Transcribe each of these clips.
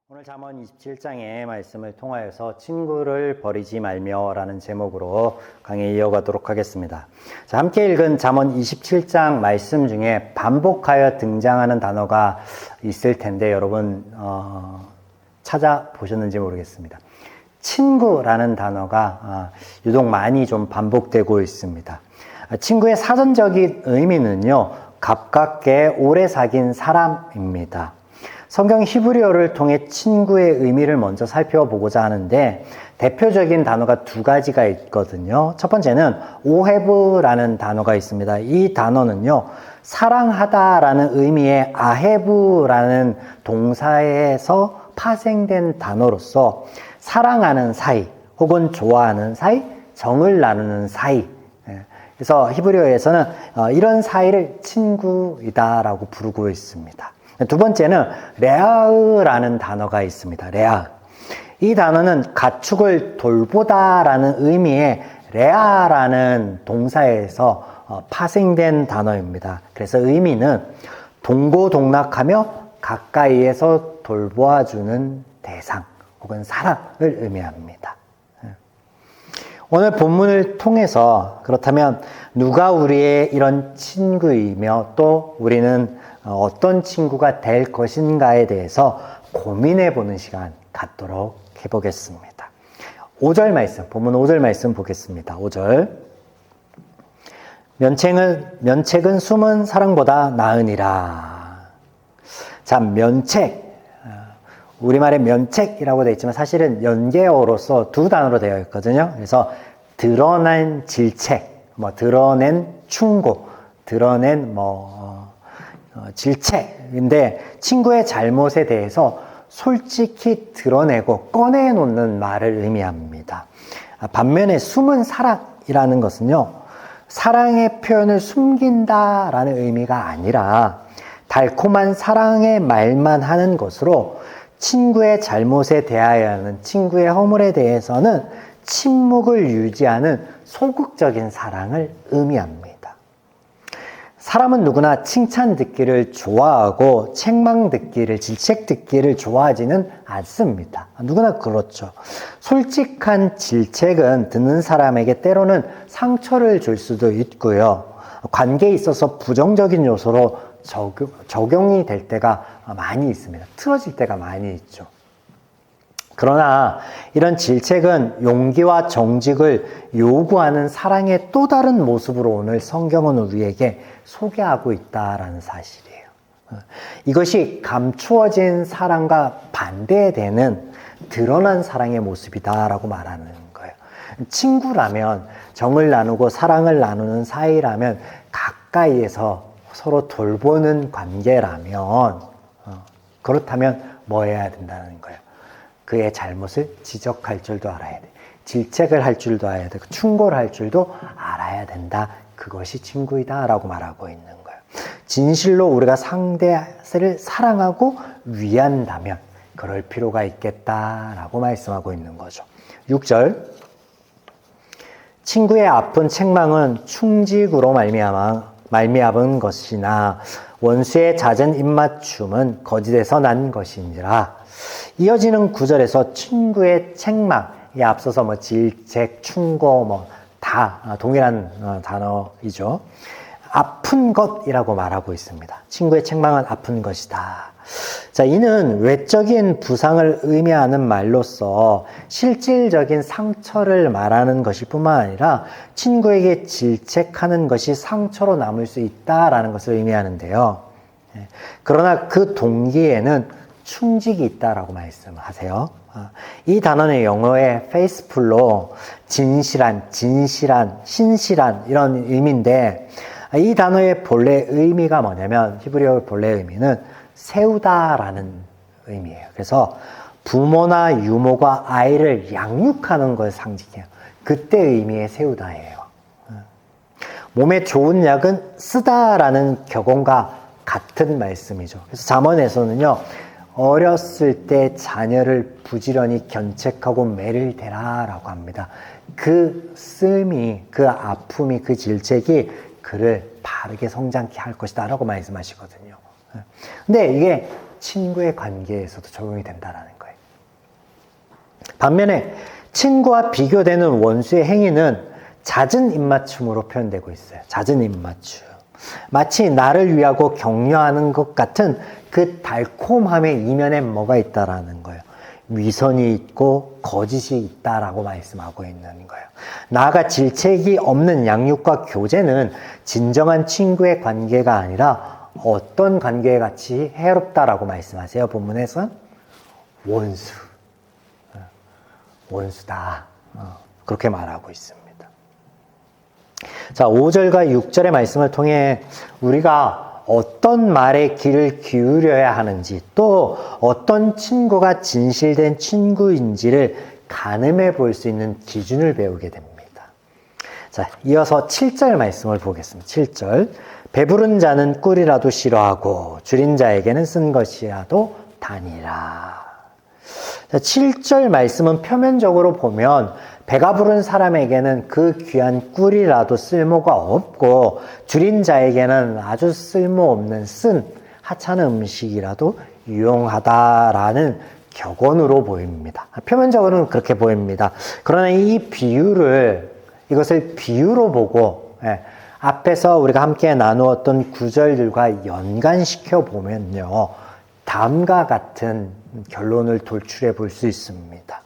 오늘 잠언 27장의 말씀을 통하여서 친구를 버리지 말며 라는 제목으로 강의 이어가도록 하겠습니다. 자, 함께 읽은 잠언 27장 말씀 중에 반복하여 등장하는 단어가 있을 텐데 여러분 찾아보셨는지 모르겠습니다. 친구라는 단어가 유독 많이 좀 반복되고 있습니다. 친구의 사전적인 의미는요, 가깝게 오래 사귄 사람입니다. 성경 히브리어를 통해 친구의 의미를 먼저 살펴보고자 하는데 대표적인 단어가 두 가지가 있거든요. 첫 번째는 오헤브라는 단어가 있습니다. 이 단어는요, 사랑하다라는 의미의 아헤브라는 동사에서 파생된 단어로서 사랑하는 사이 혹은 좋아하는 사이, 정을 나누는 사이, 그래서 히브리어에서는 이런 사이를 친구이다라고 부르고 있습니다. 두 번째는 레아흐라는 단어가 있습니다. 레아흐. 이 단어는 가축을 돌보다라는 의미의 레아라는 동사에서 파생된 단어입니다. 그래서 의미는 동고동락하며 가까이에서 돌보아주는 대상 혹은 사랑을 의미합니다. 오늘 본문을 통해서 그렇다면 누가 우리의 이런 친구이며 또 우리는 어떤 친구가 될 것인가에 대해서 고민해 보는 시간 갖도록 해보겠습니다. 5절 말씀, 본문 5절 말씀 보겠습니다. 5절. 면책은 숨은 사랑보다 나으니라. 자, 면책. 우리말에 면책이라고 되어 있지만 사실은 연계어로서 두 단어로 되어 있거든요. 그래서 드러난 질책, 드러낸 충고, 드러낸 질책인데 친구의 잘못에 대해서 솔직히 드러내고 꺼내놓는 말을 의미합니다. 반면에 숨은 사랑이라는 것은요, 사랑의 표현을 숨긴다라는 의미가 아니라 달콤한 사랑의 말만 하는 것으로 친구의 잘못에 대하여는 친구의 허물에 대해서는 침묵을 유지하는 소극적인 사랑을 의미합니다. 사람은 누구나 칭찬 듣기를 좋아하고 책망 듣기를, 질책 듣기를 좋아하지는 않습니다. 누구나 그렇죠. 솔직한 질책은 듣는 사람에게 때로는 상처를 줄 수도 있고요. 관계에 있어서 부정적인 요소로 적용이 될 때가 많이 있습니다. 틀어질 때가 많이 있죠. 그러나 이런 질책은 용기와 정직을 요구하는 사랑의 또 다른 모습으로 오늘 성경은 우리에게 소개하고 있다라는 사실이에요. 이것이 감추어진 사랑과 반대되는 드러난 사랑의 모습이다라고 말하는 거예요. 친구라면, 정을 나누고 사랑을 나누는 사이라면, 가까이에서 서로 돌보는 관계라면, 그렇다면 뭐 해야 된다는 거예요. 그의 잘못을 지적할 줄도 알아야 돼. 질책을 할 줄도 알아야 되고 충고를 할 줄도 알아야 된다. 그것이 친구이다 라고 말하고 있는 거예요. 진실로 우리가 상대를 사랑하고 위한다면 그럴 필요가 있겠다라고 말씀하고 있는 거죠. 6절. 친구의 아픈 책망은 충직으로 말미암은 것이나 원수의 잦은 입맞춤은 거짓에서 난 것이니라. 이어지는 구절에서 친구의 책망에 앞서서 질책, 충고 다 동일한 단어이죠. 아픈 것이라고 말하고 있습니다. 친구의 책망은 아픈 것이다. 자, 이는 외적인 부상을 의미하는 말로서 실질적인 상처를 말하는 것일 뿐만 아니라 친구에게 질책하는 것이 상처로 남을 수 있다라는 것을 의미하는데요. 그러나 그 동기에는 충직이 있다라고 말씀하세요. 이 단어는 영어의 faithful로 진실한, 신실한 이런 의미인데 이 단어의 본래 의미가 뭐냐면 히브리어의 본래 의미는 세우다라는 의미예요. 그래서 부모나 유모가 아이를 양육하는 걸 상징해요. 그때 의미의 세우다예요. 몸에 좋은 약은 쓰다라는 격언과 같은 말씀이죠. 그래서 잠언에서는요, 어렸을 때 자녀를 부지런히 견책하고 매를 대라라고 합니다. 그 쓰임이, 그 아픔이, 그 질책이 그를 바르게 성장케 할 것이다 라고 말씀하시거든요. 근데 이게 친구의 관계에서도 적용이 된다라는 거예요. 반면에 친구와 비교되는 원수의 행위는 잦은 입맞춤으로 표현되고 있어요. 잦은 입맞춤. 마치 나를 위하고 격려하는 것 같은 그 달콤함의 이면에 뭐가 있다라는 거예요. 위선이 있고 거짓이 있다라고 말씀하고 있는 거예요. 나아가 질책이 없는 양육과 교제는 진정한 친구의 관계가 아니라 어떤 관계에 같이 해롭다라고 말씀하세요. 본문에서는 원수. 원수다. 그렇게 말하고 있습니다. 자, 5절과 6절의 말씀을 통해 우리가 어떤 말에 귀를 기울여야 하는지, 또 어떤 친구가 진실된 친구인지를 가늠해 볼 수 있는 기준을 배우게 됩니다. 자, 이어서 7절 말씀을 보겠습니다. 7절. 배부른 자는 꿀이라도 싫어하고 줄인 자에게는 쓴 것이라도 다니라. 자, 7절 말씀은 표면적으로 보면 배가 부른 사람에게는 그 귀한 꿀이라도 쓸모가 없고 줄인 자에게는 아주 쓸모없는 쓴 하찮은 음식이라도 유용하다라는 격언으로 보입니다. 표면적으로는 그렇게 보입니다. 그러나 이것을 비유로 보고 앞에서 우리가 함께 나누었던 구절들과 연관시켜 보면요, 다음과 같은 결론을 돌출해 볼 수 있습니다.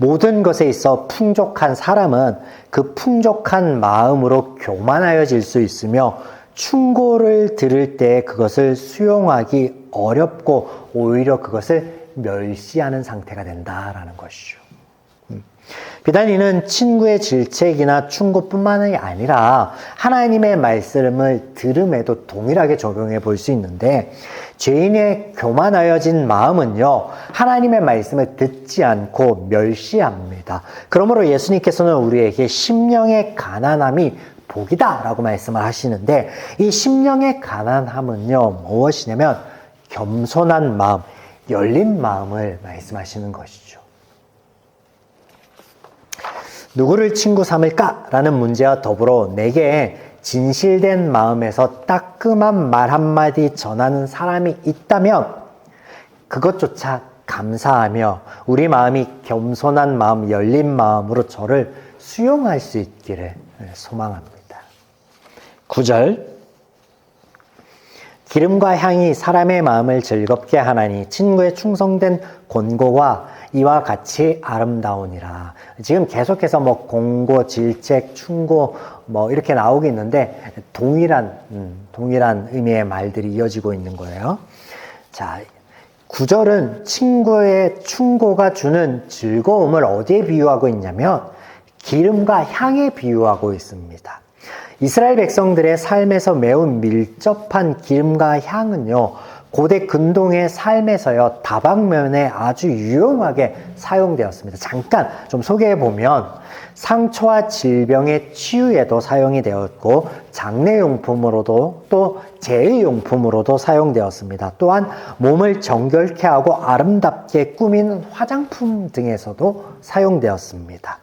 모든 것에 있어 풍족한 사람은 그 풍족한 마음으로 교만하여질 수 있으며 충고를 들을 때 그것을 수용하기 어렵고 오히려 그것을 멸시하는 상태가 된다라는 것이죠. 비단 이는 친구의 질책이나 충고뿐만이 아니라 하나님의 말씀을 들음에도 동일하게 적용해 볼 수 있는데, 죄인의 교만하여진 마음은요, 하나님의 말씀을 듣지 않고 멸시합니다. 그러므로 예수님께서는 우리에게 심령의 가난함이 복이다 라고 말씀을 하시는데, 이 심령의 가난함은요, 무엇이냐면 겸손한 마음, 열린 마음을 말씀하시는 것이죠. 누구를 친구 삼을까? 라는 문제와 더불어 내게 진실된 마음에서 따끔한 말 한마디 전하는 사람이 있다면 그것조차 감사하며 우리 마음이 겸손한 마음, 열린 마음으로 저를 수용할 수 있기를 소망합니다. 9절. 기름과 향이 사람의 마음을 즐겁게 하나니 친구의 충성된 권고와 이와 같이 아름다우니라. 지금 계속해서 공고, 질책, 충고 이렇게 나오고 있는데 동일한 의미의 말들이 이어지고 있는 거예요. 자, 9절은 친구의 충고가 주는 즐거움을 어디에 비유하고 있냐면 기름과 향에 비유하고 있습니다. 이스라엘 백성들의 삶에서 매우 밀접한 기름과 향은요, 고대 근동의 삶에서요, 다방면에 아주 유용하게 사용되었습니다. 잠깐 좀 소개해보면 상처와 질병의 치유에도 사용이 되었고 장례용품으로도 또 제의용품으로도 사용되었습니다. 또한 몸을 정결케 하고 아름답게 꾸미는 화장품 등에서도 사용되었습니다.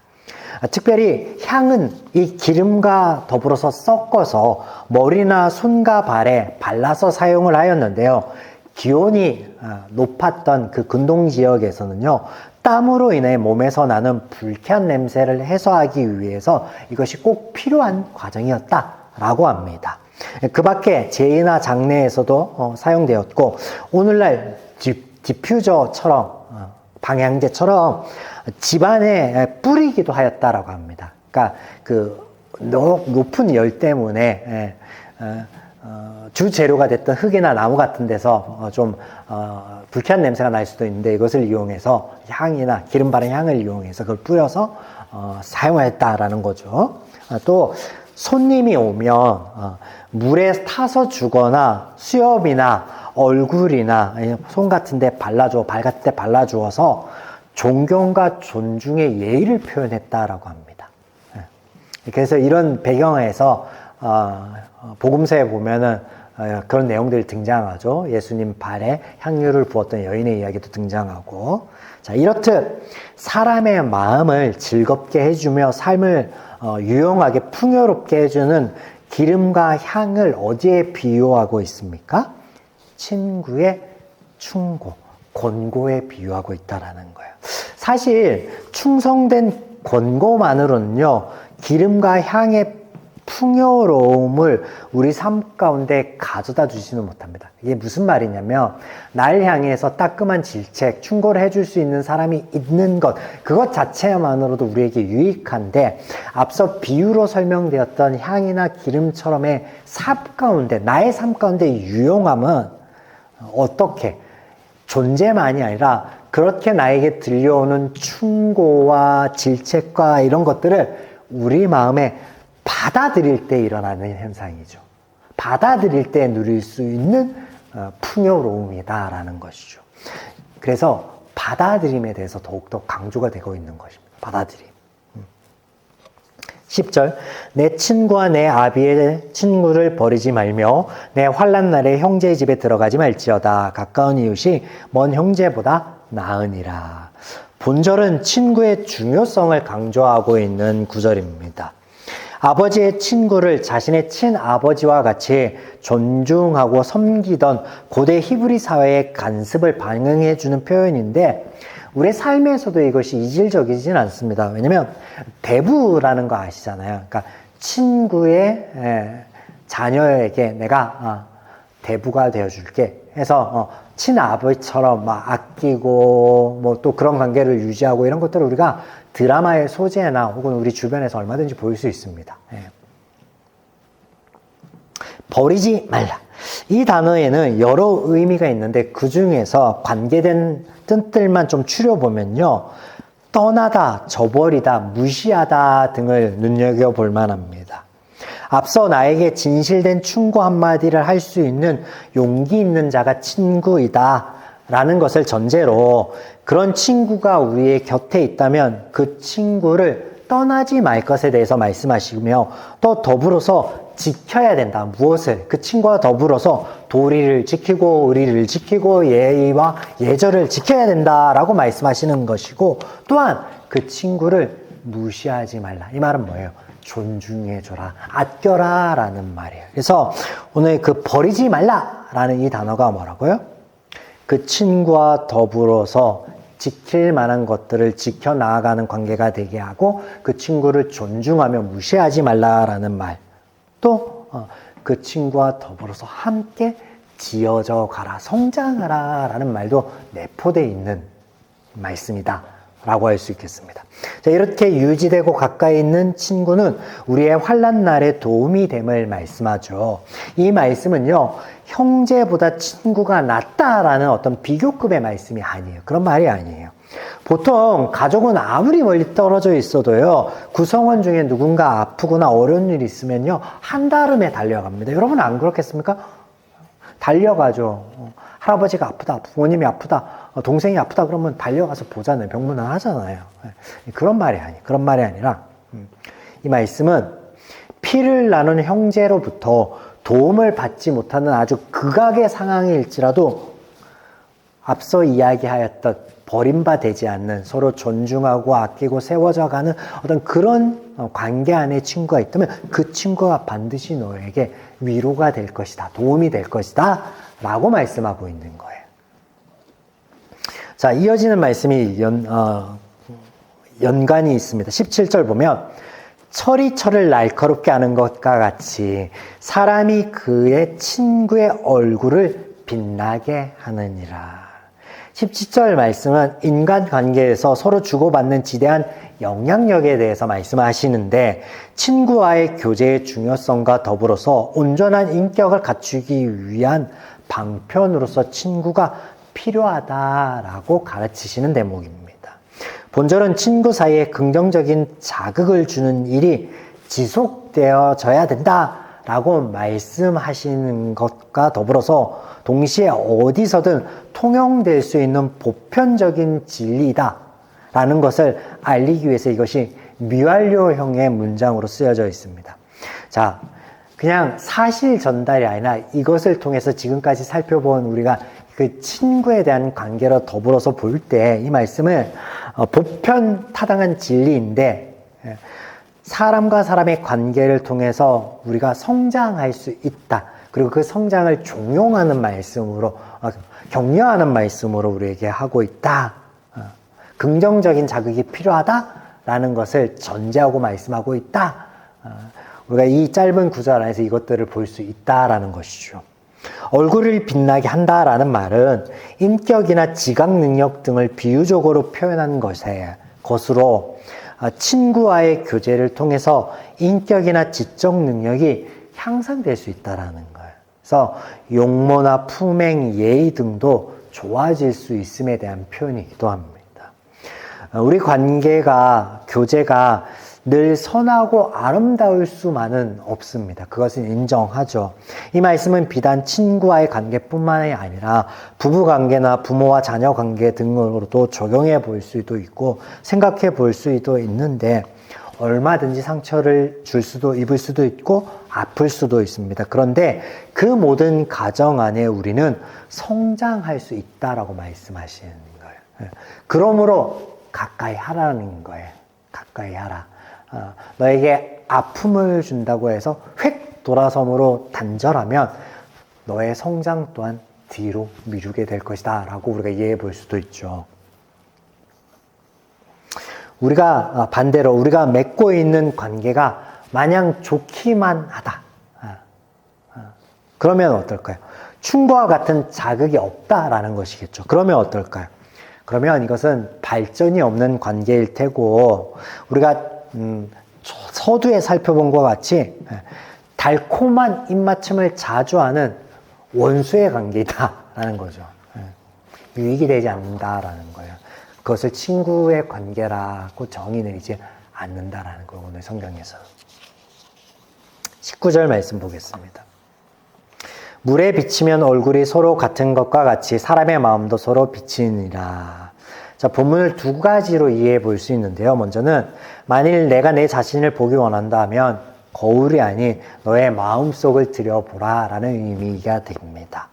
특별히 향은 이 기름과 더불어서 섞어서 머리나 손과 발에 발라서 사용을 하였는데요. 기온이 높았던 그 근동 지역에서는요, 땀으로 인해 몸에서 나는 불쾌한 냄새를 해소하기 위해서 이것이 꼭 필요한 과정이었다라고 합니다. 그 밖에 제의나 장례에서도 사용되었고, 오늘날 디퓨저처럼, 방향제처럼 집안에 뿌리기도 하였다라고 합니다. 그러니까 그 높은 열 때문에 주 재료가 됐던 흙이나 나무 같은 데서 좀 불쾌한 냄새가 날 수도 있는데 이것을 이용해서 향이나 기름 바른 향을 이용해서 그걸 뿌려서 사용했다라는 거죠. 또 손님이 오면 물에 타서 주거나 수염이나 얼굴이나 손 같은 데 발라주어, 발 같은 데 발라주어서 존경과 존중의 예의를 표현했다라고 합니다. 그래서 이런 배경에서 복음서에 보면은 그런 내용들이 등장하죠. 예수님 발에 향유를 부었던 여인의 이야기도 등장하고. 자, 이렇듯 사람의 마음을 즐겁게 해주며 삶을 유용하게 풍요롭게 해주는 기름과 향을 어디에 비유하고 있습니까? 친구의 충고, 권고에 비유하고 있다라는 거예요. 사실 충성된 권고만으로는요, 기름과 향의 풍요로움을 우리 삶 가운데 가져다 주지는 못합니다. 이게 무슨 말이냐면, 날 향해서 따끔한 질책, 충고를 해줄 수 있는 사람이 있는 것, 그것 자체만으로도 우리에게 유익한데, 앞서 비유로 설명되었던 향이나 기름처럼의 삶 가운데, 나의 삶 가운데 유용함은 어떻게? 존재만이 아니라 그렇게 나에게 들려오는 충고와 질책과 이런 것들을 우리 마음에 받아들일 때 일어나는 현상이죠. 받아들일 때 누릴 수 있는 풍요로움이다라는 것이죠. 그래서 받아들임에 대해서 더욱더 강조가 되고 있는 것입니다. 받아들임. 10절, 내 친구와 내 아비의 친구를 버리지 말며 내 환난 날에 형제의 집에 들어가지 말지어다. 가까운 이웃이 먼 형제보다 나으니라. 본절은 친구의 중요성을 강조하고 있는 구절입니다. 아버지의 친구를 자신의 친아버지와 같이 존중하고 섬기던 고대 히브리 사회의 간습을 반영해 주는 표현인데, 우리의 삶에서도 이것이 이질적이진 않습니다. 왜냐면 대부라는 거 아시잖아요. 그러니까 친구의 자녀에게 내가 대부가 되어줄게 해서 친아버지처럼 막 아끼고 뭐 또 그런 관계를 유지하고 이런 것들을 우리가 드라마의 소재나 혹은 우리 주변에서 얼마든지 보일 수 있습니다. 버리지 말라. 이 단어에는 여러 의미가 있는데 그 중에서 관계된 뜻들만 좀 추려보면요, 떠나다, 저버리다, 무시하다 등을 눈여겨볼 만합니다. 앞서 나에게 진실된 충고 한마디를 할 수 있는 용기 있는 자가 친구이다 라는 것을 전제로, 그런 친구가 우리의 곁에 있다면 그 친구를 떠나지 말 것에 대해서 말씀하시며, 또 더불어서 지켜야 된다. 무엇을? 그 친구와 더불어서 도리를 지키고 의리를 지키고 예의와 예절을 지켜야 된다라고 말씀하시는 것이고, 또한 그 친구를 무시하지 말라. 이 말은 뭐예요? 존중해줘라, 아껴라 라는 말이에요. 그래서 오늘 그 버리지 말라 라는 이 단어가 뭐라고요? 그 친구와 더불어서 지킬 만한 것들을 지켜나가는 관계가 되게 하고, 그 친구를 존중하며 무시하지 말라라는 말, 또 그 친구와 더불어서 함께 지어져 가라, 성장하라 라는 말도 내포되어 있는 말씀이다 라고 할 수 있겠습니다. 자, 이렇게 유지되고 가까이 있는 친구는 우리의 환난 날에 도움이 됨을 말씀하죠. 이 말씀은요, 형제보다 친구가 낫다라는 어떤 비교급의 말씀이 아니에요. 그런 말이 아니에요. 보통 가족은 아무리 멀리 떨어져 있어도요, 구성원 중에 누군가 아프거나 어려운 일이 있으면요, 한달음에 달려갑니다. 여러분 안 그렇겠습니까? 달려가죠. 할아버지가 아프다, 부모님이 아프다, 동생이 아프다 그러면 달려가서 보잖아요. 병문안 하잖아요. 그런 말이 아니라 이 말씀은 피를 나눈 형제로부터 도움을 받지 못하는 아주 극악의 상황일지라도 앞서 이야기하였던 버림받지 않는, 서로 존중하고 아끼고 세워져 가는 어떤 그런 관계 안에 친구가 있다면 그 친구가 반드시 너에게 위로가 될 것이다, 도움이 될 것이다 라고 말씀하고 있는 거예요. 자, 이어지는 말씀이 연관이 있습니다. 17절 보면, 철이 철을 날카롭게 하는 것과 같이 사람이 그의 친구의 얼굴을 빛나게 하느니라. 17절 말씀은 인간관계에서 서로 주고받는 지대한 영향력에 대해서 말씀하시는데, 친구와의 교제의 중요성과 더불어서 온전한 인격을 갖추기 위한 방편으로서 친구가 필요하다라고 가르치시는 대목입니다. 본절은 친구 사이에 긍정적인 자극을 주는 일이 지속되어져야 된다라고 말씀하시는 것과 더불어서 동시에 어디서든 통용될 수 있는 보편적인 진리다라는 것을 알리기 위해서 이것이 미완료형의 문장으로 쓰여져 있습니다. 자, 그냥 사실 전달이 아니라 이것을 통해서 지금까지 살펴본 우리가 그 친구에 대한 관계로 더불어서 볼 때 이 말씀은 보편 타당한 진리인데, 사람과 사람의 관계를 통해서 우리가 성장할 수 있다. 그리고 그 성장을 종용하는 말씀으로 격려하는 말씀으로 우리에게 하고 있다. 긍정적인 자극이 필요하다라는 것을 전제하고 말씀하고 있다. 우리가 이 짧은 구절 안에서 이것들을 볼 수 있다라는 것이죠. 얼굴을 빛나게 한다라는 말은 인격이나 지각 능력 등을 비유적으로 표현한 것으로 친구와의 교제를 통해서 인격이나 지적 능력이 향상될 수 있다라는 거예요. 그래서 용모나 품행, 예의 등도 좋아질 수 있음에 대한 표현이기도 합니다. 우리 관계가, 교제가 늘 선하고 아름다울 수만은 없습니다. 그것은 인정하죠. 이 말씀은 비단 친구와의 관계뿐만이 아니라 부부관계나 부모와 자녀 관계 등으로도 적용해 볼 수도 있고 생각해 볼 수도 있는데 얼마든지 상처를 입을 수도 있고 아플 수도 있습니다. 그런데 그 모든 가정 안에 우리는 성장할 수 있다라고 말씀하시는 거예요. 그러므로 가까이 하라는 거예요. 가까이 하라. 너에게 아픔을 준다고 해서 획 돌아섬으로 단절하면 너의 성장 또한 뒤로 미루게 될 것이다 라고 우리가 이해해 볼 수도 있죠. 우리가 반대로 우리가 맺고 있는 관계가 마냥 좋기만 하다. 그러면 어떨까요? 충고와 같은 자극이 없다라는 것이겠죠. 그러면 어떨까요? 그러면 이것은 발전이 없는 관계일 테고 우리가 서두에 살펴본 것과 같이 달콤한 입맞춤을 자주 하는 원수의 관계이다라는 거죠. 유익이 되지 않는다라는 거예요. 그것을 친구의 관계라고 정의 내리지 않는다라는 거예요. 오늘 성경에서. 19절 말씀 보겠습니다. 물에 비치면 얼굴이 서로 같은 것과 같이 사람의 마음도 서로 비치니라. 자, 본문을 두 가지로 이해해 볼 수 있는데요. 먼저는 만일 내가 내 자신을 보기 원한다 하면 거울이 아닌 너의 마음속을 들여보라 라는 의미가 됩니다.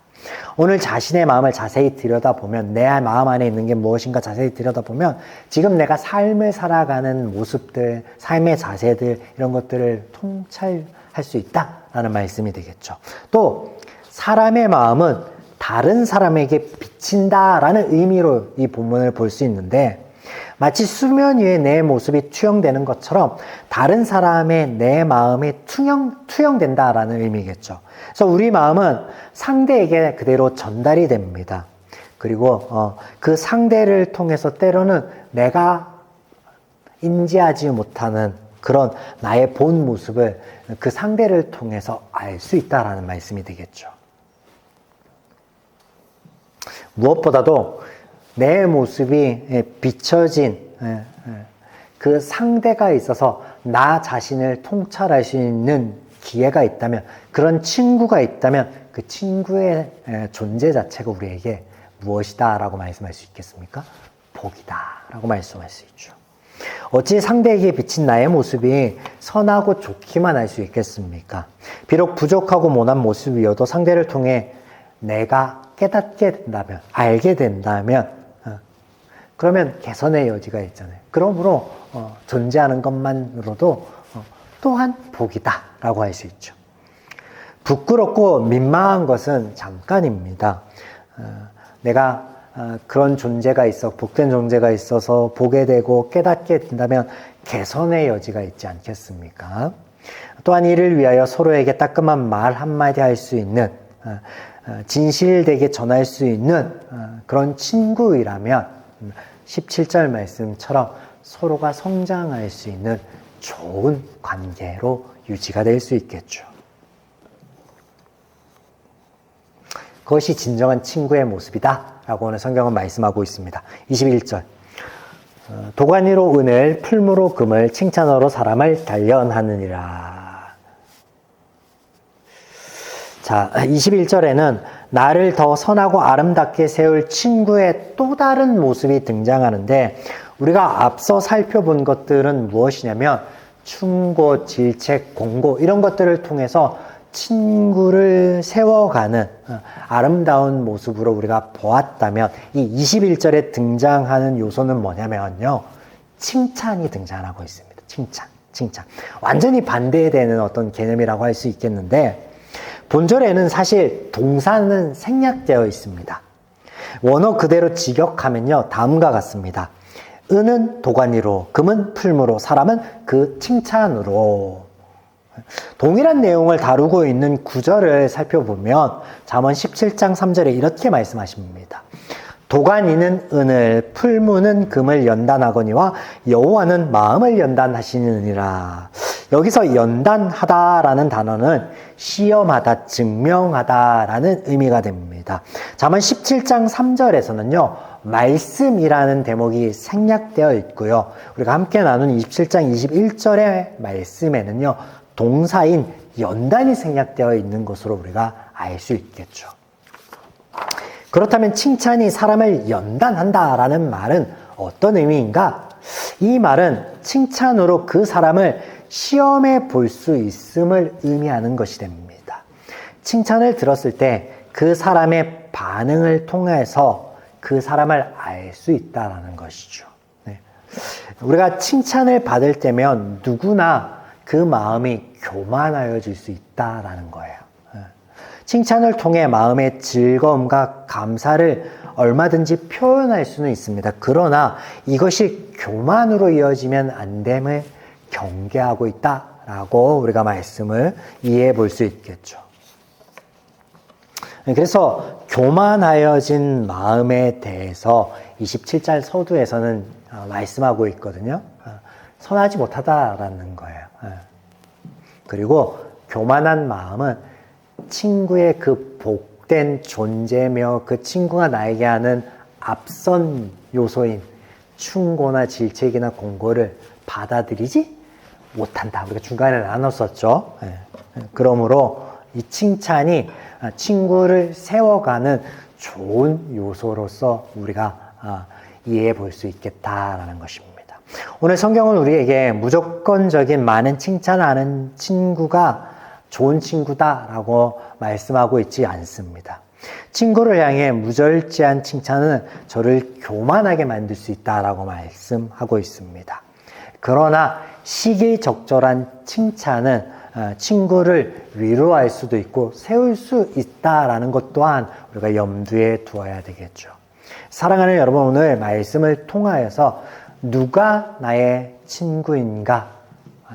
오늘 자신의 마음을 자세히 들여다보면 내 마음 안에 있는 게 무엇인가 자세히 들여다보면 지금 내가 삶을 살아가는 모습들, 삶의 자세들 이런 것들을 통찰할 수 있다라는 말씀이 되겠죠. 또 사람의 마음은 다른 사람에게 비친다라는 의미로 이 본문을 볼 수 있는데 마치 수면 위에 내 모습이 투영되는 것처럼 다른 사람의 내 마음이 투영된다라는 의미겠죠. 그래서 우리 마음은 상대에게 그대로 전달이 됩니다. 그리고 그 상대를 통해서 때로는 내가 인지하지 못하는 그런 나의 본 모습을 그 상대를 통해서 알 수 있다라는 말씀이 되겠죠. 무엇보다도 내 모습이 비춰진 그 상대가 있어서 나 자신을 통찰할 수 있는 기회가 있다면, 그런 친구가 있다면 그 친구의 존재 자체가 우리에게 무엇이다 라고 말씀할 수 있겠습니까? 복이다 라고 말씀할 수 있죠. 어찌 상대에게 비친 나의 모습이 선하고 좋기만 할 수 있겠습니까? 비록 부족하고 모난 모습이어도 상대를 통해 내가 깨닫게 된다면, 알게 된다면 그러면 개선의 여지가 있잖아요. 그러므로 존재하는 것만으로도 또한 복이다 라고 할 수 있죠. 부끄럽고 민망한 것은 잠깐입니다. 내가 그런 존재가 있어, 복된 존재가 있어서 보게 되고 깨닫게 된다면 개선의 여지가 있지 않겠습니까? 또한 이를 위하여 서로에게 따끔한 말 한마디 할 수 있는, 진실되게 전할 수 있는 그런 친구이라면 17절 말씀처럼 서로가 성장할 수 있는 좋은 관계로 유지가 될 수 있겠죠. 그것이 진정한 친구의 모습이다 라고 오늘 성경은 말씀하고 있습니다. 21절 도가니로 은을, 풀무로 금을, 칭찬어로 사람을 단련하느니라. 자, 21절에는 나를 더 선하고 아름답게 세울 친구의 또 다른 모습이 등장하는데, 우리가 앞서 살펴본 것들은 무엇이냐면 충고, 질책, 공고 이런 것들을 통해서 친구를 세워가는 아름다운 모습으로 우리가 보았다면, 이 21절에 등장하는 요소는 뭐냐면요, 칭찬이 등장하고 있습니다. 칭찬. 완전히 반대되는 어떤 개념이라고 할 수 있겠는데, 본절에는 사실 동사는 생략되어 있습니다. 원어 그대로 직역하면요, 다음과 같습니다. 은은 도가니로, 금은 풀무로, 사람은 그 칭찬으로. 동일한 내용을 다루고 있는 구절을 살펴보면 잠언 17장 3절에 이렇게 말씀하십니다. 도가니는 은을, 풀무는 금을 연단하거니와 여호와는 마음을 연단하시느니라. 여기서 연단하다라는 단어는 시험하다, 증명하다라는 의미가 됩니다. 잠언 17장 3절에서는요, 말씀이라는 대목이 생략되어 있고요. 우리가 함께 나눈 27장 21절의 말씀에는요, 동사인 연단이 생략되어 있는 것으로 우리가 알 수 있겠죠. 그렇다면 칭찬이 사람을 연단한다라는 말은 어떤 의미인가? 이 말은 칭찬으로 그 사람을 시험해 볼 수 있음을 의미하는 것이 됩니다. 칭찬을 들었을 때 그 사람의 반응을 통해서 그 사람을 알 수 있다는 것이죠. 네. 우리가 칭찬을 받을 때면 누구나 그 마음이 교만하여질 수 있다라는 거예요. 칭찬을 통해 마음의 즐거움과 감사를 얼마든지 표현할 수는 있습니다. 그러나 이것이 교만으로 이어지면 안 됨을 경계하고 있다라고 우리가 말씀을 이해해 볼 수 있겠죠. 그래서 교만하여진 마음에 대해서 27절 서두에서는 말씀하고 있거든요. 선하지 못하다라는 거예요. 그리고 교만한 마음은 친구의 그 복된 존재며 그 친구가 나에게 하는 앞선 요소인 충고나 질책이나 공고를 받아들이지 못한다. 우리가 중간에 나눴었죠. 그러므로 이 칭찬이 친구를 세워가는 좋은 요소로서 우리가 이해해 볼 수 있겠다라는 것입니다. 오늘 성경은 우리에게 무조건적인 많은 칭찬하는 친구가 좋은 친구다라고 말씀하고 있지 않습니다. 친구를 향해 무절제한 칭찬은 저를 교만하게 만들 수 있다라고 말씀하고 있습니다. 그러나 시기적절한 칭찬은 친구를 위로할 수도 있고 세울 수 있다라는 것 또한 우리가 염두에 두어야 되겠죠. 사랑하는 여러분, 오늘 말씀을 통하여서 누가 나의 친구인가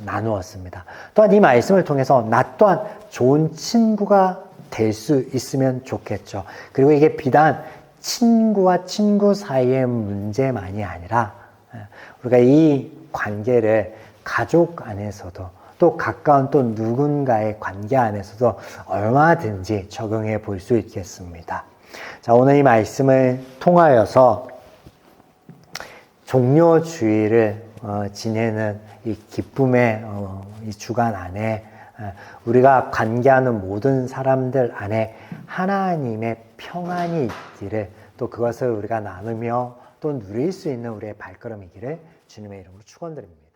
나누었습니다. 또한 이 말씀을 통해서 나 또한 좋은 친구가 될 수 있으면 좋겠죠. 그리고 이게 비단 친구와 친구 사이의 문제만이 아니라 우리가 이 관계를 가족 안에서도 또 가까운 또 누군가의 관계 안에서도 얼마든지 적용해 볼 수 있겠습니다. 자, 오늘 이 말씀을 통하여서 종료주의를 지내는 이 기쁨의 이 주간 안에 우리가 관계하는 모든 사람들 안에 하나님의 평안이 있기를, 또 그것을 우리가 나누며 또 누릴 수 있는 우리의 발걸음이기를 주님의 이름으로 축원드립니다.